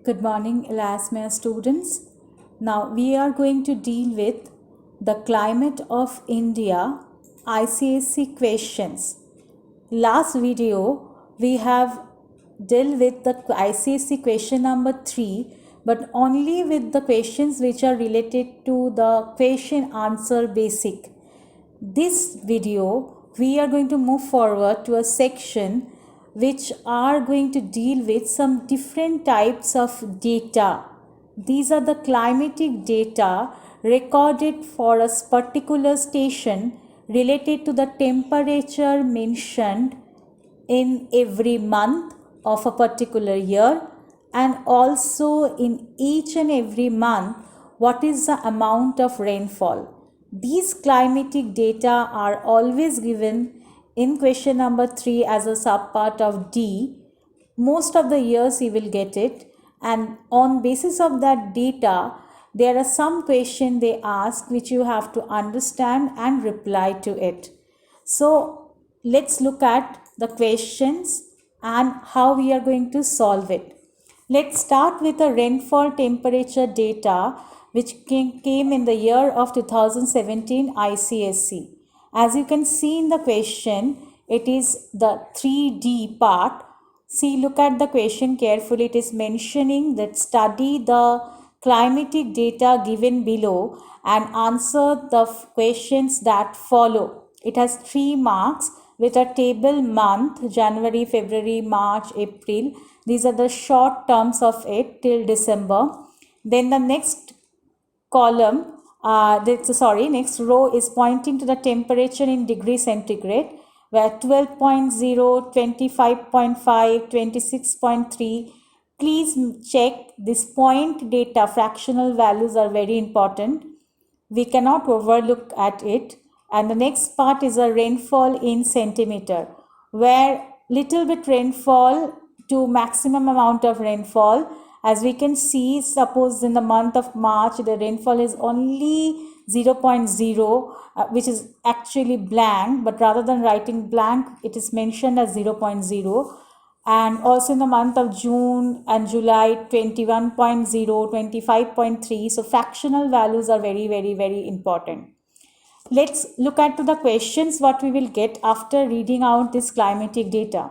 Good morning, Elasmia students. Now we are going to deal with the climate of India ICSE questions. Last video we have dealt with the ICSE question number 3, but only with the questions which are related to the question answer basic. This video we are going to move forward to a section which are going to deal with some different types of data. These are the climatic data recorded for a particular station related to the temperature mentioned in every month of a particular year, and also in each and every month what is the amount of rainfall. These climatic data are always given in question number 3 as a subpart of D. Most of the years you will get it, and on basis of that data there are some questions they ask which you have to understand and reply to it. So let's look at the questions and how we are going to solve it. Let's start with the rainfall temperature data which came in the year of 2017 ICSE. As you can see in the question, it is the 3D part. See, look at the question carefully. It is mentioning that study the climatic data given below and answer the questions that follow. It has 3 marks with a table month: January, February, March, April. These are the short terms of it till December. Then the next column, next row is pointing to the temperature in degree centigrade, where 12.0, 25.5, 26.3. Please check this point data. Fractional values are very important. We cannot overlook at it. And the next part is a rainfall in centimeter, where little bit rainfall to maximum amount of rainfall. As we can see, suppose in the month of March the rainfall is only 0.0, which is actually blank, but rather than writing blank it is mentioned as 0.0. And also in the month of June and July, 21.0, 25.3. So fractional values are very important. Let's look at to the questions what we will get after reading out this climatic data.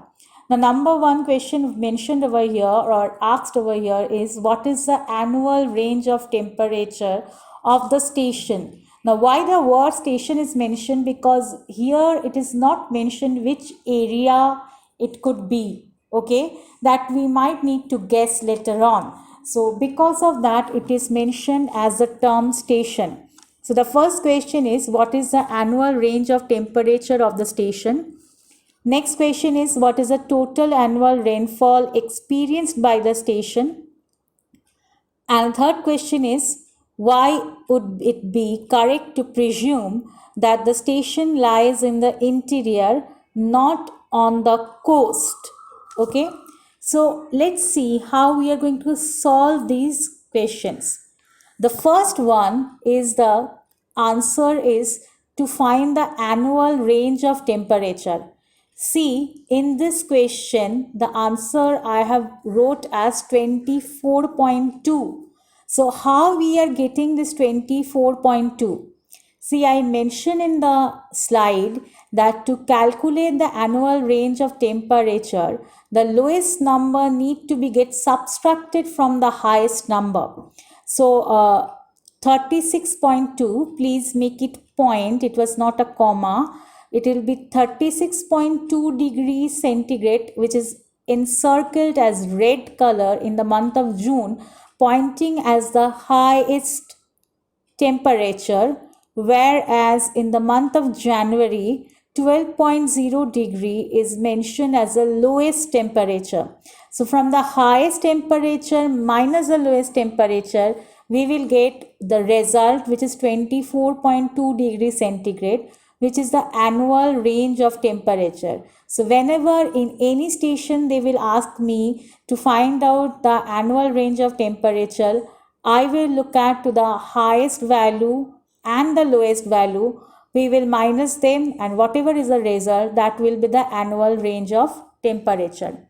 The number one question mentioned over here or asked over here is, what is the annual range of temperature of the station? Now, why the word station is mentioned? Because here it is not mentioned which area it could be, okay, that we might need to guess later on. So because of that it is mentioned as the term station. So the first question is, what is the annual range of temperature of the station? Next question is, what is the total annual rainfall experienced by the station? And third question is, why would it be correct to presume that the station lies in the interior, not on the coast? Okay, so let's see how we are going to solve these questions. The first one is, the answer is to find the annual range of temperature. See, in this question, the answer I have wrote as 24.2. So how we are getting this 24.2? See, I mentioned in the slide that to calculate the annual range of temperature, the lowest number need to be get subtracted from the highest number. So 36.2, please make it point, it was not a comma. It will be 36.2 degrees centigrade, which is encircled as red color in the month of June, pointing as the highest temperature, whereas in the month of January 12.0 degree is mentioned as the lowest temperature. So from the highest temperature minus the lowest temperature, we will get the result, which is 24.2 degrees centigrade, which is the annual range of temperature. So whenever in any station they will ask me to find out the annual range of temperature, I will look at to the highest value and the lowest value. We will minus them, and whatever is the result, that will be the annual range of temperature.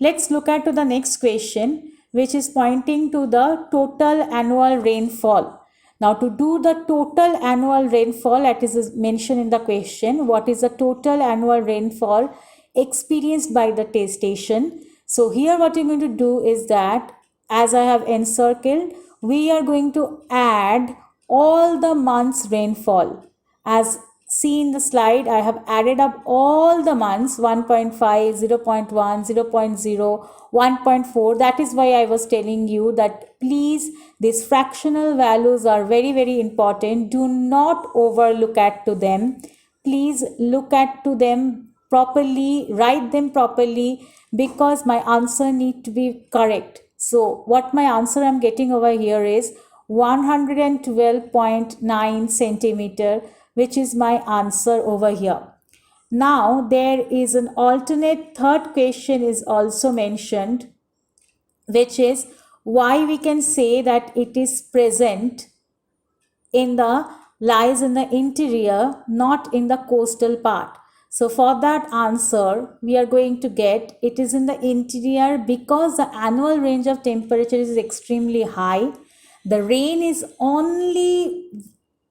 Let's look at to the next question. which is pointing to the total annual rainfall. Now, to do the total annual rainfall, that is mentioned in the question, what is the total annual rainfall experienced by the station? So here what you're going to do is that, as I have encircled, we are going to add all the months rainfall. As seen in the slide, I have added up all the months 1.5, 0.1, 0.0, 1.4. That is why I was telling you that please, these fractional values are very, very important. Do not overlook at to them. Please look at to them properly, write them properly, because my answer need to be correct. So what my answer I'm getting over here is 112.9 centimeter, which is my answer over here. Now there is an alternate third question is also mentioned, which is why we can say that it is present in the lies in the interior, not in the coastal part. So for that answer, we are going to get it is in the interior because the annual range of temperature is extremely high. The rain is only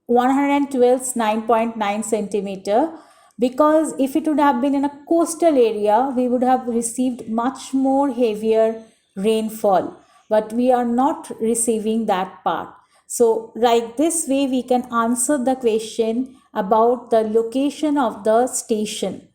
112.9 centimeter, because if it would have been in a coastal area, we would have received much more heavier rainfall, but we are not receiving that part. So like this way we can answer the question about the location of the station.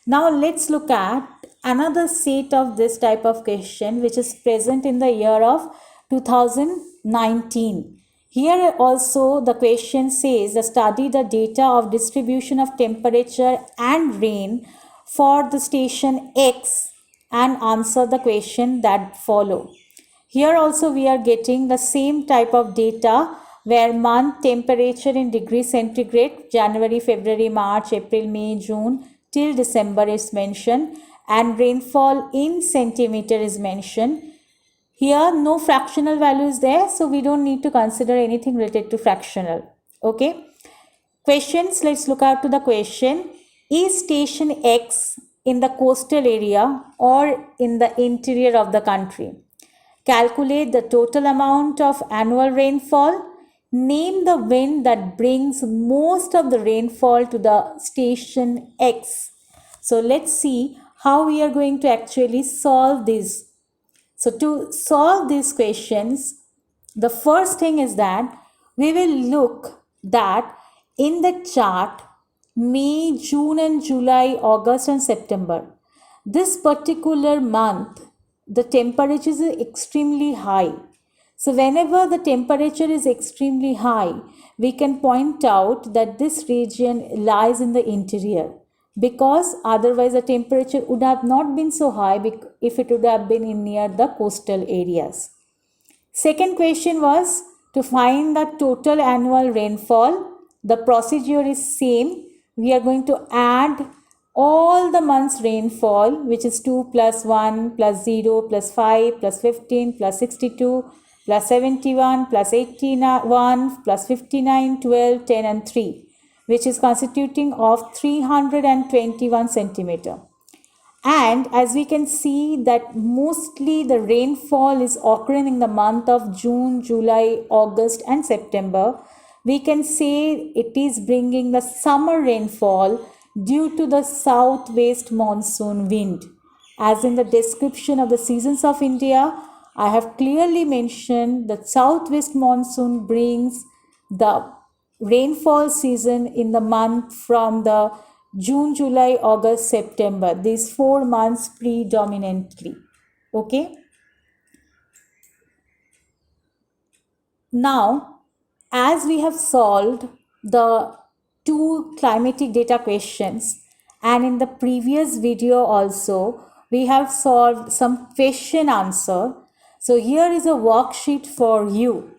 Now let's look at another set of this type of question which is present in the year of 2019. Here also the question says, study the data of distribution of temperature and rain for the station X and answer the question that follow. Here also we are getting the same type of data where month temperature in degrees centigrade, January, February, March, April, May, June till December is mentioned, and rainfall in centimeter is mentioned. Here no fractional value is there, so we don't need to consider anything related to fractional. Okay. Questions, let's look out to the question. Is station X in the coastal area or in the interior of the country? Calculate the total amount of annual rainfall. Name the wind that brings most of the rainfall to the station X. So let's see how we are going to actually solve this. So to solve these questions, the first thing is that we will look that in the chart May, June and July, August and September, this particular month the temperature is extremely high. So whenever the temperature is extremely high, we can point out that this region lies in the interior, because otherwise the temperature would have not been so high if it would have been in near the coastal areas. Second question was to find the total annual rainfall. The procedure is same. We are going to add all the months rainfall, which is 2 plus 1 plus 0 plus 5 plus 15 plus 62 plus 71 plus 81 plus 59, 12, 10 and 3, which is constituting of 321 centimeter. And as we can see that mostly the rainfall is occurring in the month of June, July, August and September. We can say it is bringing the summer rainfall due to the southwest monsoon wind. As in the description of the seasons of India, I have clearly mentioned that southwest monsoon brings the rainfall season in the month from the June, July, August, September, these 4 months predominantly. Okay. Now, as we have solved the 2 climatic data questions, and in the previous video also we have solved some question answer. So here is a worksheet for you.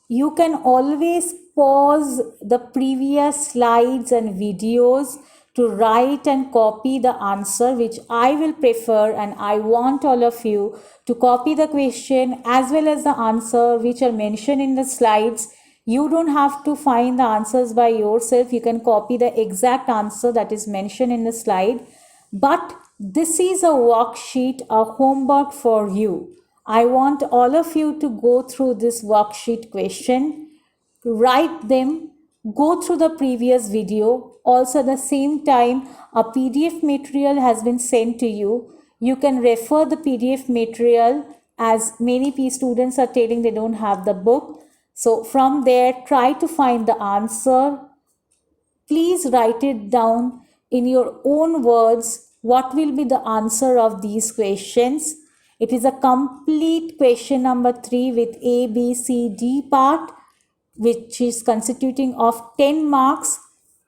You can always pause the previous slides and videos to write and copy the answer, which I will prefer, and I want all of you to copy the question as well as the answer which are mentioned in the slides. You don't have to find the answers by yourself. You can copy the exact answer that is mentioned in the slide. But this is a worksheet, a homework for you. I want all of you to go through this worksheet question, write them, go through the previous video. Also, at the same time, a PDF material has been sent to you. You can refer the PDF material, as many students are telling they don't have the book. So from there, try to find the answer. Please write it down in your own words. What will be the answer of these questions? It is a complete question number 3 with A, B, C, D part, which is constituting of 10 marks.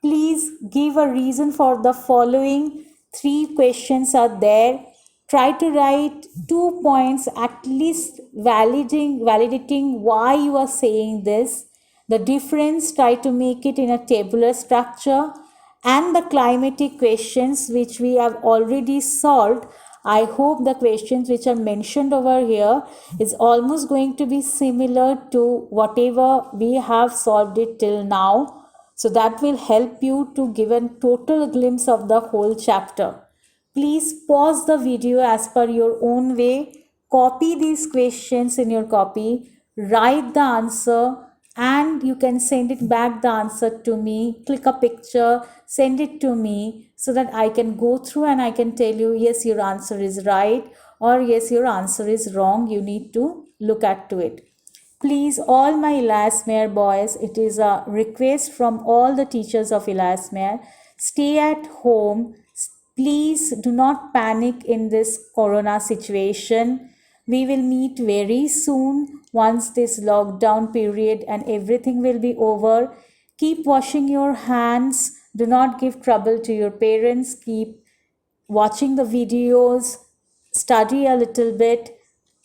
Please give a reason for the following 3 questions are there. Try to write 2 points at least validating why you are saying this. The difference, try to make it in a tabular structure, and the climatic questions which we have already solved. I hope the questions which are mentioned over here is almost going to be similar to whatever we have solved it till now. So that will help you to give a total glimpse of the whole chapter. Please pause the video as per your own way. Copy these questions in your copy. Write the answer, and you can send it back the answer to me. Click a picture, send it to me so that I can go through and I can tell you, yes, your answer is right, or yes, your answer is wrong. You need to look at to it. Please, all my Elasmere boys, it is a request from all the teachers of Elasmere, stay at home. Please do not panic in this corona situation. We will meet very soon once this lockdown period and everything will be over. Keep washing your hands. Do not give trouble to your parents. Keep watching the videos. Study a little bit.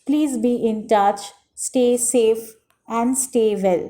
Please be in touch. Stay safe and stay well.